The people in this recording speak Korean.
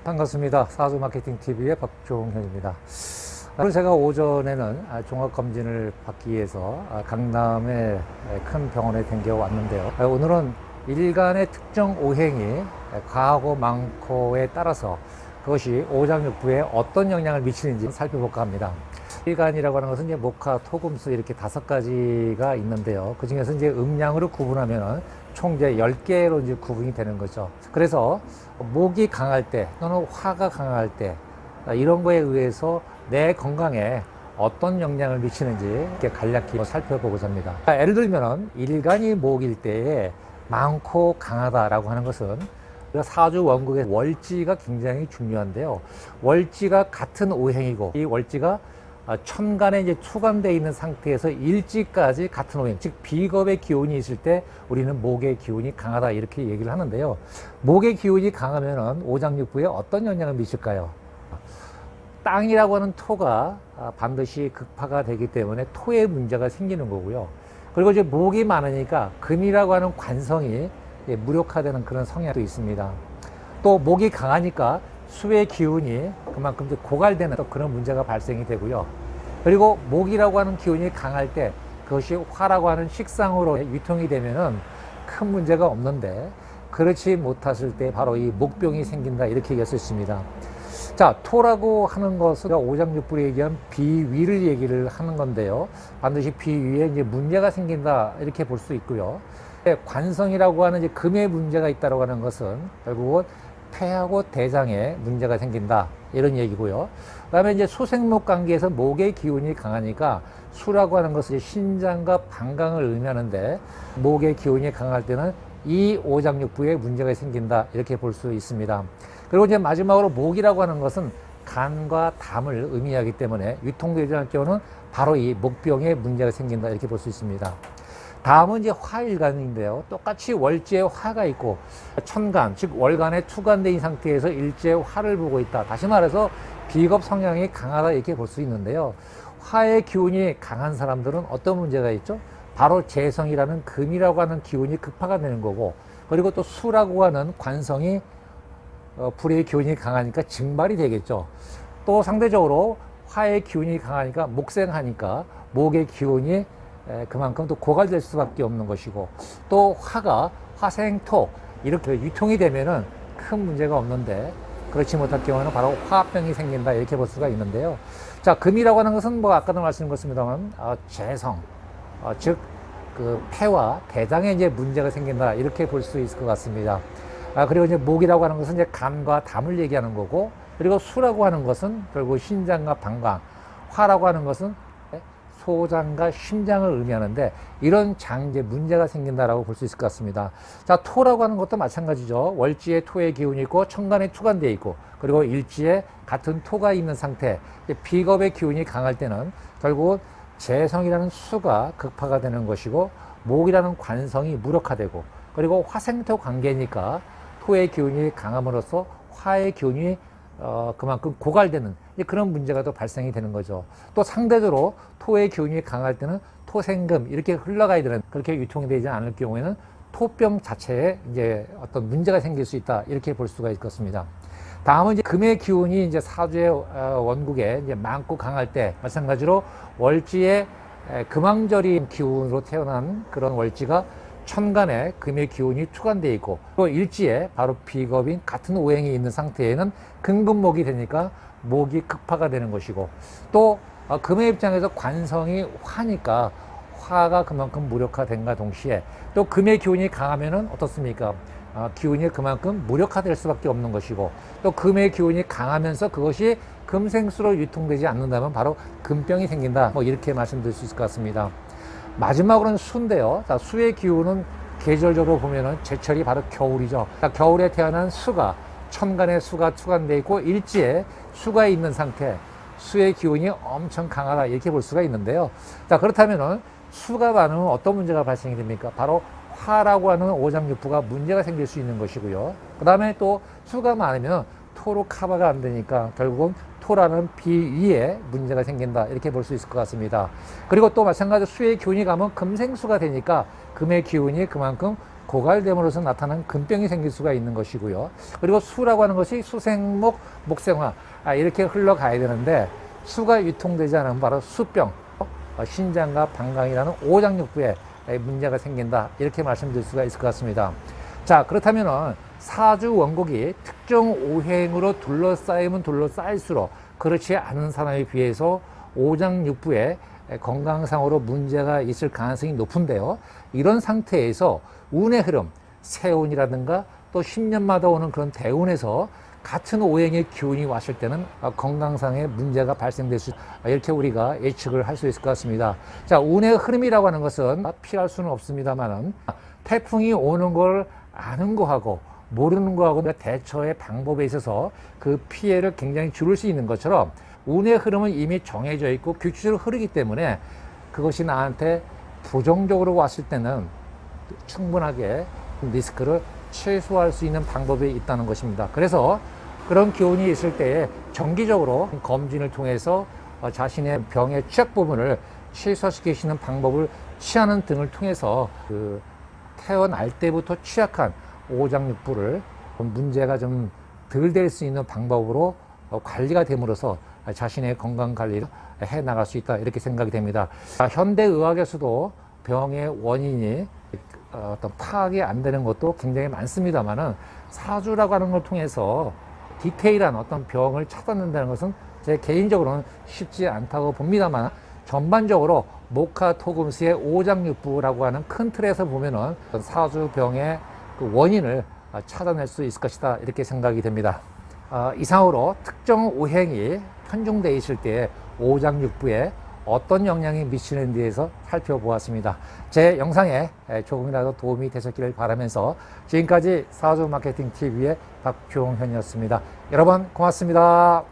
반갑습니다. 사주마케팅TV의 박종현입니다. 오늘 제가 오전에는 종합검진을 받기 위해서 강남의 큰 병원에 댕겨왔는데요. 오늘은 일간의 특정 오행이 과하고 많고에 따라서 그것이 오장육부에 어떤 영향을 미치는지 살펴볼까 합니다. 일간이라고 하는 것은 이제 목화, 토금수 이렇게 5가지가 있는데요. 그 중에서 이제 음양으로 구분하면 총 이제 10개로 이제 구분이 되는 거죠. 그래서 목이 강할 때 또는 화가 강할 때 이런 거에 의해서 내 건강에 어떤 영향을 미치는지 이렇게 간략히 살펴보고자 합니다. 예를 들면 일간이 목일 때에 많고 강하다라고 하는 것은 사주 원국의 월지가 굉장히 중요한데요. 월지가 같은 오행이고 이 월지가 천간에 이제 투관되어 있는 상태에서 일지까지 같은 오행, 즉 비겁의 기운이 있을 때 우리는 목의 기운이 강하다 이렇게 얘기를 하는데요. 목의 기운이 강하면 오장육부에 어떤 영향을 미칠까요? 땅이라고 하는 토가 반드시 극파가 되기 때문에 토의 문제가 생기는 거고요. 그리고 이제 목이 많으니까 금이라고 하는 관성이 무력화되는 그런 성향도 있습니다. 또 목이 강하니까 수의 기운이 그만큼 고갈되는 또 그런 문제가 발생이 되고요. 그리고 목이라고 하는 기운이 강할 때 그것이 화라고 하는 식상으로 유통이 되면은 큰 문제가 없는데 그렇지 못했을 때 바로 이 목병이 생긴다 이렇게 얘기할 수 있습니다. 자, 토라고 하는 것은 오장육부에 얘기한 비위를 얘기를 하는 건데요. 반드시 비위에 이제 문제가 생긴다 이렇게 볼 수 있고요. 관성이라고 하는 이제 금의 문제가 있다고 하는 것은 결국은 폐하고 대장에 문제가 생긴다 이런 얘기고요. 그다음에 이제 수생목 관계에서 목의 기운이 강하니까 수라고 하는 것은 신장과 방광을 의미하는데 목의 기운이 강할 때는 이 오장육부에 문제가 생긴다 이렇게 볼 수 있습니다. 그리고 이제 마지막으로 목이라고 하는 것은 간과 담을 의미하기 때문에 유통되지 않을 경우는 바로 이 목병에 문제가 생긴다 이렇게 볼 수 있습니다. 다음은 이제 화일간인데요. 똑같이 월지에 화가 있고 천간, 즉 월간에 투간된 상태에서 일지에 화를 보고 있다. 다시 말해서 비겁 성향이 강하다 이렇게 볼 수 있는데요. 화의 기운이 강한 사람들은 어떤 문제가 있죠? 바로 재성이라는 금이라고 하는 기운이 급파가 되는 거고, 그리고 또 수라고 하는 관성이 불의 기운이 강하니까 증발이 되겠죠. 또 상대적으로 화의 기운이 강하니까 목생하니까 목의 기운이 그만큼 또 고갈될 수밖에 없는 것이고, 또 화가 화생토 이렇게 유통이 되면은 큰 문제가 없는데 그렇지 못할 경우는 바로 화병이 생긴다 이렇게 볼 수가 있는데요. 자, 금이라고 하는 것은 뭐 아까도 말씀드렸습니다만 재성, 즉 그 폐와 대장에 이제 문제가 생긴다 이렇게 볼 수 있을 것 같습니다. 그리고 이제 목이라고 하는 것은 이제 간과 담을 얘기하는 거고, 그리고 수라고 하는 것은 결국 신장과 방광, 화라고 하는 것은 소장과 심장을 의미하는데 이런 장제 문제가 생긴다라고 볼 수 있을 것 같습니다. 자, 토라고 하는 것도 마찬가지죠. 월지에 토의 기운이 있고 천간에 투간되어 있고 그리고 일지에 같은 토가 있는 상태, 비겁의 기운이 강할 때는 결국은 재성이라는 수가 극파가 되는 것이고 목이라는 관성이 무력화되고, 그리고 화생토 관계니까 토의 기운이 강함으로써 화의 기운이 그만큼 고갈되는 그런 문제가 또 발생이 되는 거죠. 또 상대적으로 토의 기운이 강할 때는 토생금 이렇게 흘러가야 되는, 그렇게 유통이 되지 않을 경우에는 토병 자체에 이제 어떤 문제가 생길 수 있다 이렇게 볼 수가 있겠습니다. 다음은 이제 금의 기운이 이제 사주의 원국에 이제 많고 강할 때 마찬가지로 월지에 금왕절인 기운으로 태어난 그런 월지가 천간에 금의 기운이 투간되어 있고 또 일지에 바로 비겁인 같은 오행이 있는 상태에는 금금목이 되니까 목이 극파가 되는 것이고, 또 금의 입장에서 관성이 화니까 화가 그만큼 무력화된과 동시에 또 금의 기운이 강하면은 어떻습니까? 기운이 그만큼 무력화될 수밖에 없는 것이고, 또 금의 기운이 강하면서 그것이 금생수로 유통되지 않는다면 바로 금병이 생긴다 뭐 이렇게 말씀드릴 수 있을 것 같습니다. 마지막으로는 수인데요. 자, 수의 기운은 계절적으로 보면은 제철이 바로 겨울이죠. 자, 겨울에 태어난 수가 천간에 수가 투간되어 있고 일지에 수가 있는 상태, 수의 기운이 엄청 강하다 이렇게 볼 수가 있는데요. 자, 그렇다면은 수가 많으면 어떤 문제가 발생이 됩니까? 바로 화라고 하는 오장육부가 문제가 생길 수 있는 것이고요. 그 다음에 또 수가 많으면 토로 커버가 안 되니까 결국은 토라는 비위에 문제가 생긴다 이렇게 볼 수 있을 것 같습니다. 그리고 또 마찬가지로 수의 기운이 가면 금생수가 되니까 금의 기운이 그만큼 고갈됨으로써 나타나는 근병이 생길 수가 있는 것이고요. 그리고 수라고 하는 것이 수생목, 목생화 이렇게 흘러가야 되는데 수가 유통되지 않으면 바로 수병, 신장과 방광이라는 오장육부에 문제가 생긴다 이렇게 말씀드릴 수가 있을 것 같습니다. 자, 그렇다면 사주 원곡이 특정 오행으로 둘러싸이면 둘러싸일수록 그렇지 않은 사람에 비해서 오장육부에 건강상으로 문제가 있을 가능성이 높은데요. 이런 상태에서 운의 흐름, 세운이라든가 또 10년마다 오는 그런 대운에서 같은 오행의 기운이 왔을 때는 건강상의 문제가 발생될 수 있다. 이렇게 우리가 예측을 할 수 있을 것 같습니다. 자, 운의 흐름이라고 하는 것은 피할 수는 없습니다만은 태풍이 오는 걸 아는 거하고 모르는 거하고 대처의 방법에 있어서 그 피해를 굉장히 줄일 수 있는 것처럼 운의 흐름은 이미 정해져 있고 규칙적으로 흐르기 때문에 그것이 나한테 부정적으로 왔을 때는 충분하게 리스크를 최소화할 수 있는 방법이 있다는 것입니다. 그래서 그런 기운이 있을 때에 정기적으로 검진을 통해서 자신의 병의 취약 부분을 최소화시키시는 방법을 취하는 등을 통해서 그 태어날 때부터 취약한 오장육부를 문제가 좀 덜 될 수 있는 방법으로 관리가 됨으로써 자신의 건강 관리를 해 나갈 수 있다 이렇게 생각이 됩니다. 현대의학에서도 병의 원인이 어떤 파악이 안 되는 것도 굉장히 많습니다만은 사주라고 하는 걸 통해서 디테일한 어떤 병을 찾아낸다는 것은 제 개인적으로는 쉽지 않다고 봅니다만 전반적으로 목화토금수의 오장육부라고 하는 큰 틀에서 보면은 사주병의 그 원인을 찾아낼 수 있을 것이다 이렇게 생각이 됩니다. 이상으로 특정 오행이 편중되어 있을 때 오장육부에 어떤 영향이 미치는 데에서 살펴보았습니다. 제 영상에 조금이라도 도움이 되셨기를 바라면서 지금까지 사주마케팅TV의 박종현이었습니다. 여러분 고맙습니다.